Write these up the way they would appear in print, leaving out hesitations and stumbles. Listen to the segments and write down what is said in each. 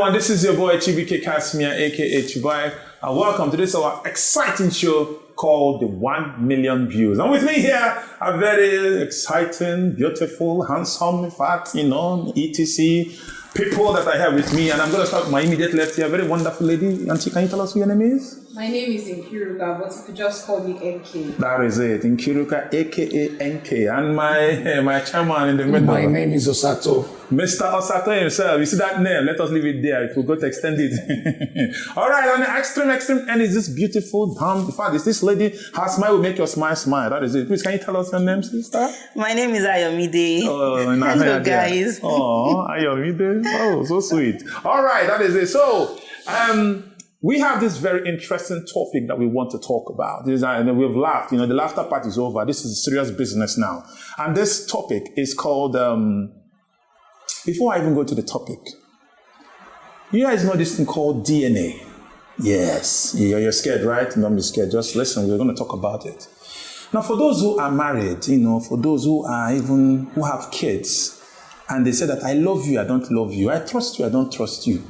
everyone, this is your boy Chibike Kasmia, aka Chibai, and welcome to this our exciting show called the 1 Million Views. And with me here, a very exciting, beautiful, handsome, in fact, etc. people that I have with me, and I'm going to start with my immediate left here, a very wonderful lady. Auntie, can you tell us who your name is? My name is Nkiruka, but you could just call me NK. That is it, Nkiruka, aka NK, and my chairman in the middle. My name is Osato. Mr. Osato himself. You see that name? Let us leave it there. If we go to extend it. All right, on the extreme end is this beautiful, in fact, is this lady, her smile will make your smile. That is it. Please, can you tell us your name, sister? My name is Ayomide. Oh, hello, guys. Oh, Ayomide. Oh, so sweet. All right, that is it. So, we have this very interesting topic that we want to talk about. We've laughed. The laughter part is over. This is serious business now. And this topic is called, before I even go to the topic, you guys know this thing called DNA. Yes. You're scared, right? Don't be scared. Just listen. We're going to talk about it. Now, for those who are married, for those who have kids, and they say that I love you, I don't love you, I trust you, I don't trust you.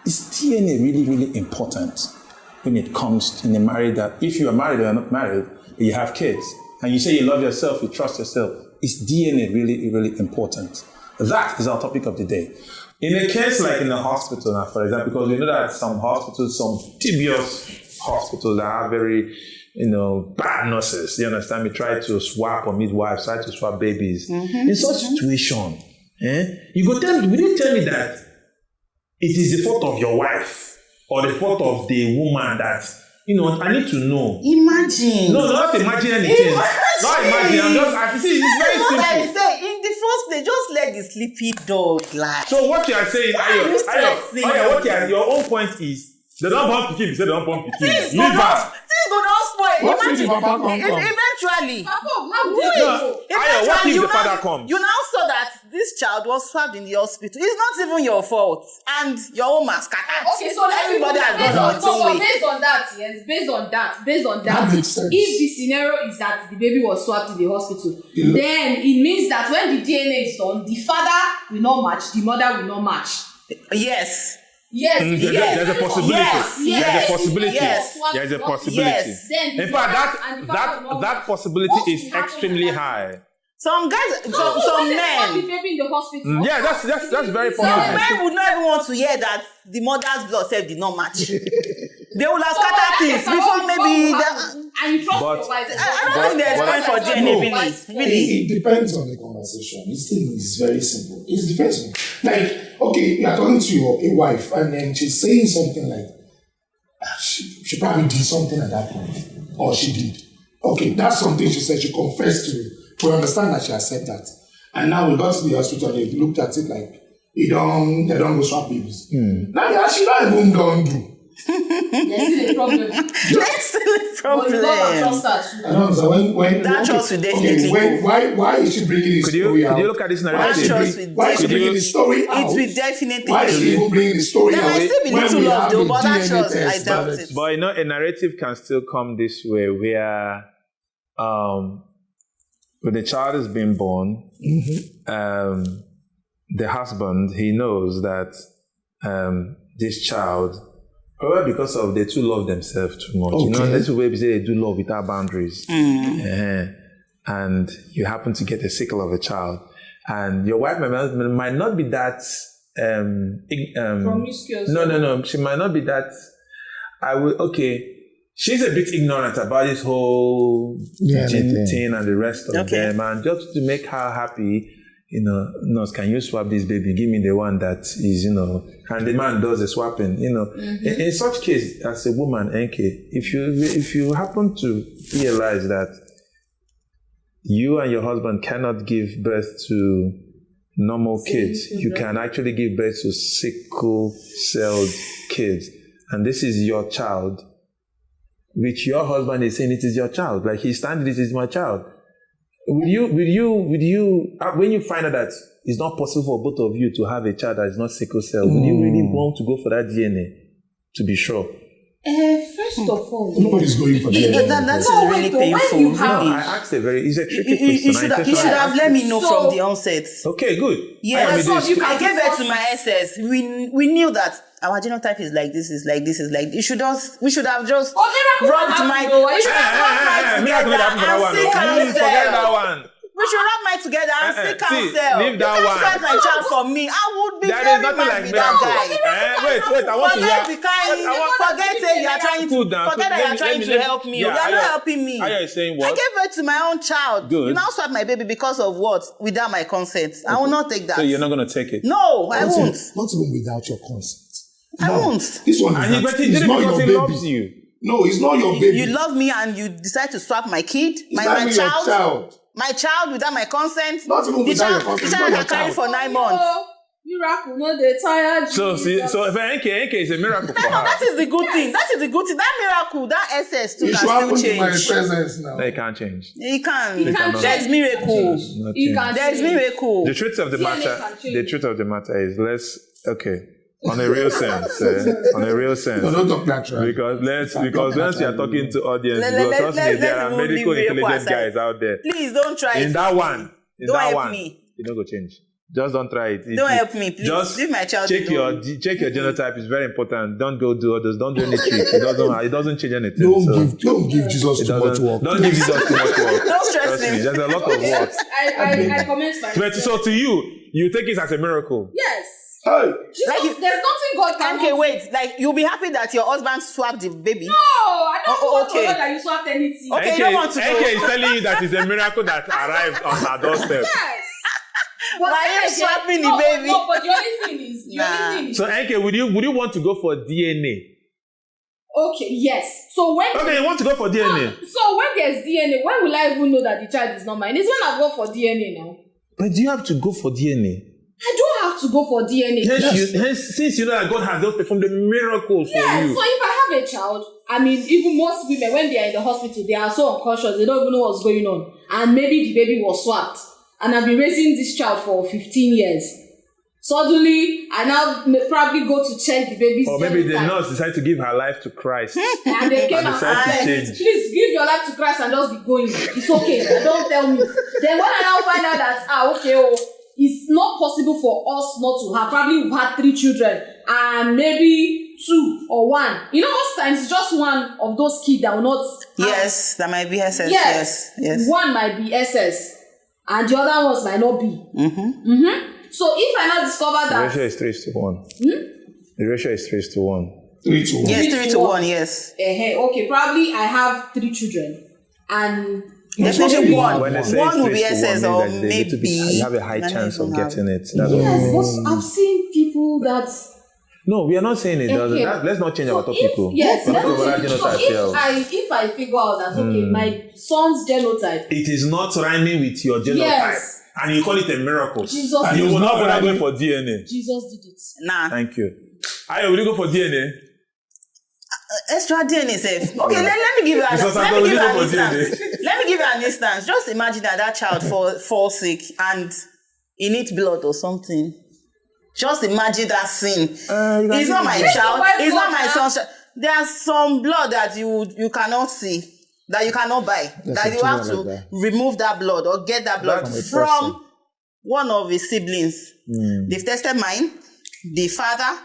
Is DNA really, really important when it comes in a marriage? That if you are married or you're not married, you have kids, and you say you love yourself, you trust yourself, is DNA really, really important? That is our topic of the day. In a case like in a hospital now, for example, because we know that some hospitals, some dubious hospitals that are very, bad nurses, you understand me, try to swap, or midwives try to swap babies. In such situation, will you tell me that it is the fault of your wife or the fault of the woman that, I need to know. Imagine. No, not imagine anything. Not imagine. It's very simple. I say, in the first place, just let the sleepy dog lie. So what you are saying, your own point is, they don't bump the kid, they don't bump the kid. Things go down spoil. Imagine, eventually. What if the father comes? You now saw that this child was swabbed in the hospital. It's not even your fault. And your own mascot. Okay, so everybody has gone its own way. Based on that, That makes sense. If the scenario is that the baby was swabbed in the hospital, then it means that when the DNA is done, the father will not match, the mother will not match. Yes. Yes, there's a possibility. There's a possibility. There's a possibility. Yes. In fact, that possibility is extremely high. Some guys, some men. The baby in the hospital. Yeah, that's very possible. Some men would not even want to hear that the mother's blood self did not match. They will have scattered things before maybe. And you trust your wife. I don't think there's point for DNA, really. It depends on the conversation. This thing is very simple. It depends on, okay, you're talking to your wife, and then she's saying something like, she probably did something at that point, or she did. Okay, that's something she said. She confessed to you. We understand that she has said that, and now we got to the hospital. They looked at it like they don't go swap babies. Now she not even don't do. There's still a problem. There's still a problem. But you trust her. I don't know. When that trust will definitely go. Why is she bringing this story out? Could you look at this narrative? Why is she bringing the story out? It will definitely. Why is she even bringing the story out? There might still be little love though, but that trust, I doubt it. But a narrative can still come this way where, when the child is being born, the husband, he knows that this child, probably because of they two love themselves too much. Okay. That's the way we say they do love without boundaries. And you happen to get a sickle of a child, and your wife might not be that promiscuous. No. She might not be that. She's a bit ignorant about this whole thing and the rest of them, and just to make her happy, nurse, can you swap this baby? Give me the one that is, and the man does the swapping, In such case, as a woman, NK, if you happen to realize that you and your husband cannot give birth to normal kids, you can actually give birth to sickle-celled kids, and this is your child, which your husband is saying it is your child, like he's standing, this is my child. Will you, when you find out that it's not possible for both of you to have a child that is not sickle cell, would you really want to go for that DNA to be sure? First of all, Nobody's going for DNA. That's No, really wait, but when painful. you have- No, I asked a very, it's a tricky You question. should have let me know So- from the onset. Okay, good. Yeah, Ayomide so is- you I can gave birth to discuss my SS. We knew that our genotype is like this, is like this, is like we should have just Miracle rubbed happened my though. we should have rubbed my Miracle together happened for that and one. seek You forget that counsel. one. We should rub my together and See, seek counsel. leave that You one. can't my child for me. I would be There is very nothing mad like with that miracle. guy. Wait, I want to Forget hear. the kind. Forget say you are trying Cool to. down. Forget that you are trying to help me. You are not helping me. Aya is saying I what? gave birth to my own child. Good. You now swap my baby because of what? Without my consent. I will not take that. So you're not going to take it? No, I won't. Not even without your consent. I Now, won't. This one And he is but not, he it's did it not because your he baby. loves you. No, it's not your baby. You love me and you decide to swap my kid, my not your child, child. my child without my consent. Not even the without your child, consent, the child not I your carried child. for 9 months. Miracle, no, they tired. So if NK is a miracle for her. That is the good thing. That is the good thing. That miracle, that SS too It can should happen still in my change. presence now. No, it can't change. He can. He can There's change. miracle. Not He change. can There's change. miracle. The truth of the DNA matter, can change. the truth of the matter is on a real sense, on a real sense. No, don't talk natural. Because once you are talking to audience, Let- trust me, let- there let are me medical leave miracle intelligent aside. guys out there. Please don't try In it. that one, Don't help me. you don't go change. Just don't try it. Don't help me, please. Just Leave my child check alone. check your genotype. It's very important. Don't go do others. Don't do any trick. It doesn't change anything. Don't give Jesus too much work. Don't give Jesus too much work. Don't stress Trust me, him. there's a lot of work. I comment by But so to you take it as a miracle. Yes. Hey, Jesus, Like there's nothing God can Okay, do. wait. Like you'll be happy that your husband swapped the baby. No, I don't Oh, want okay. to know that you swapped anything. Okay, you don't want to NK know. is telling you that it's a miracle that arrived on her doorstep. Yes. Why are you then again- swapping the no, baby? No, but the only thing is, So NK, would you want to go for DNA? okay, yes. So when Okay, you want to go for DNA. So when there's DNA, when will I even know that the child is not mine? It's when I go for DNA now. But do you have to go for DNA? I don't have to go for DNA. Hence, since you know that God has just performed a miracle for Yes, you. so if I have a child, I mean, even most women, when they are in the hospital, they are so unconscious, they don't even know what's going on. And maybe the baby was swapped. And I've been raising this child for 15 years. Suddenly, I now probably go to check the baby's Or maybe the genotype. nurse decided to give her life to Christ. And they came And and decide to said, change. please give your life to Christ and just be going. It's okay. Don't tell me. Then when I now find out that, it's not possible for us not to have. Probably we've had 3 children and maybe 2 or 1. You know, most times it's just one of those kids that will not have. Yes, that might be SS. Yes. One might be SS and the other ones might not be. So if I now discover The that ratio is 3:1. The ratio is 3:1. 3-2-1. Yes, 3-1. Yes. okay, probably I have 3 children and Definitely one. When they say One will be 3:1, SS means or that there's a little bit- maybe. you have a high Maybe chance of even have- getting it. That's what yes, but I've seen people that No, we are not saying it doesn't. Okay. Let's not change our topic. Yes, We're not let me talking about change. So genotype, if I figure out that my son's genotype, It is not rhyming with your genotype. Yes. And you call it a miracle. Jesus And you did will not not bother going rhyming. for DNA. Jesus did it. Nah. Thank you. Ayo, will you go for DNA? Extra DNA safe. Okay, let me give you an Because let I'm me gonna give you go an for instance. DNA. Let me give you an instance. Just imagine that child falls sick and he needs blood or something. Just imagine that scene. It's not my child. It's not my son's child. There's some blood that you cannot see, that you cannot buy. That you have to remove that blood or get that blood from one of his siblings. They've tested mine, the father,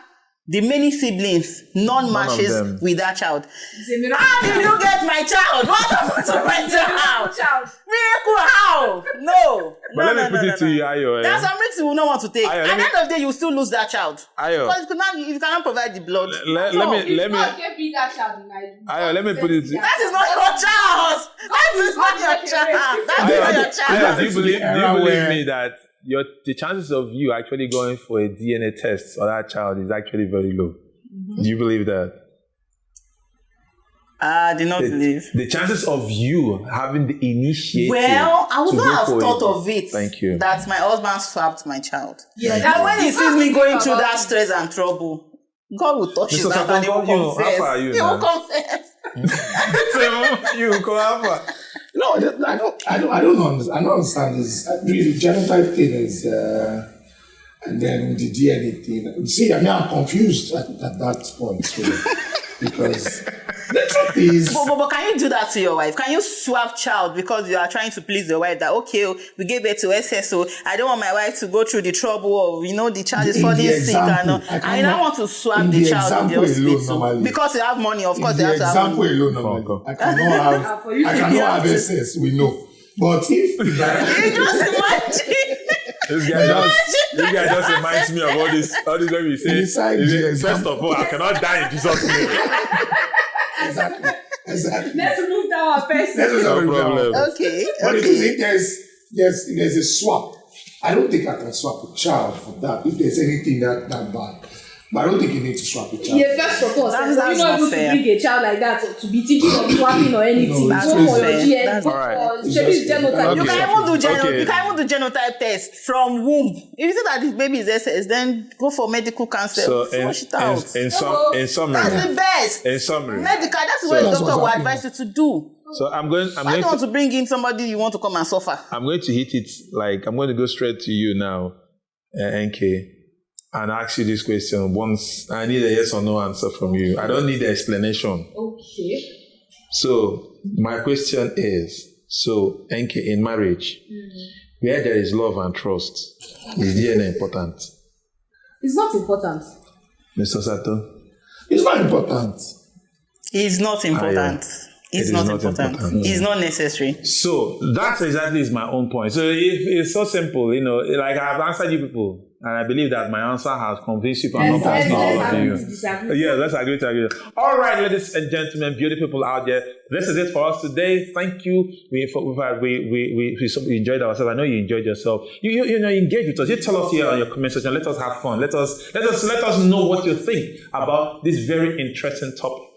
the many siblings, none matches them. with that child. It's a miracle. How did you get my child? What happened to my child? Miracle how? No. But let me put it to you, Ayo. There are some risks you will not want to take. Ayo, At the end of the day, you still lose that child. Ayo. Because if you cannot provide the blood. Let me. God gave me that child in my Ayo, let me put it to you. That is not your child. That is not your child. That is not your child. Do you believe me that the chances of you actually going for a DNA test on that child is actually very low? Do you believe that? I did not believe. The chances of you having the initiative. Well, I would to not go have for thought of it. Thank you. That my husband swapped my child. Yeah, But when he sees me going through that stress and trouble, God will touch his Mr. heart and he will Sakongo, confess. how far are you He will now? confess. You go alpha. No, I don't understand this. Really, genotype thing is, and then the DNA thing. See, I mean, I'm confused at that point. So, because the truth is. But can you do that to your wife? Can you swap child because you are trying to please your wife that, okay, we gave birth to SS, so I don't want my wife to go through the trouble of, the child is falling sick and I don't want to swap the child in the hospital. Because you have money, of course you have to have money. Example alone, normally. I cannot have SS, we know. But if you just imagine. This guy just reminds me of all this when we say, first of all, I cannot die in Jesus' name. Exactly. Let's move down our face. No problem. Okay. But if there's a swap, I don't think I can swap a child for that if there's anything that bad. But I don't think you need to swap a child. Yeah, first of all, that's you're not able to bring a child like that to be thinking of swapping or anything. That's go for fair. your GN, That's go all for Shebi's genotype. Okay. You can even do genotype test from womb. If you say that the baby is SS, then go for medical counsel. So flush it out. in summary, That's the best. in summary, Medical, that's what the doctor will advise you to do. so I'm going I don't want to bring in somebody you want to come and suffer. I'm going to hit it I'm going to go straight to you now, NK, and ask you this question once. I need a yes or no answer from you. I don't need the explanation. Okay. So my question is, so NK, in marriage, where there is love and trust, is DNA important? It's not important. Mr. Sato? It's not important. It's not important. It's not important. It's not necessary. So that exactly is my own point. So if it's so simple, like I've answered you people, and I believe that my answer has convinced you. Let's agree to disagree. Yeah, let's agree to agree. All right, ladies and gentlemen, beautiful people out there, this is it for us today. Thank you. We enjoyed ourselves. I know you enjoyed yourself. You engage with us. You tell us here on your comment section. Let us have fun. Let us know what you think about this very interesting topic.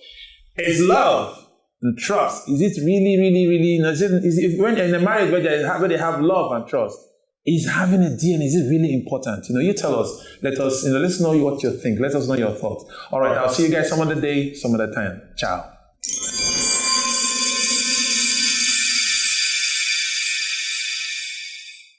Is love and trust, is it really, really, really? Is it when in a marriage where they have love and trust, is having a DNA, is it really important? You tell us. Let's know what you think. Let us know your thoughts. All right, I'll see you guys some other day, some other time. Ciao.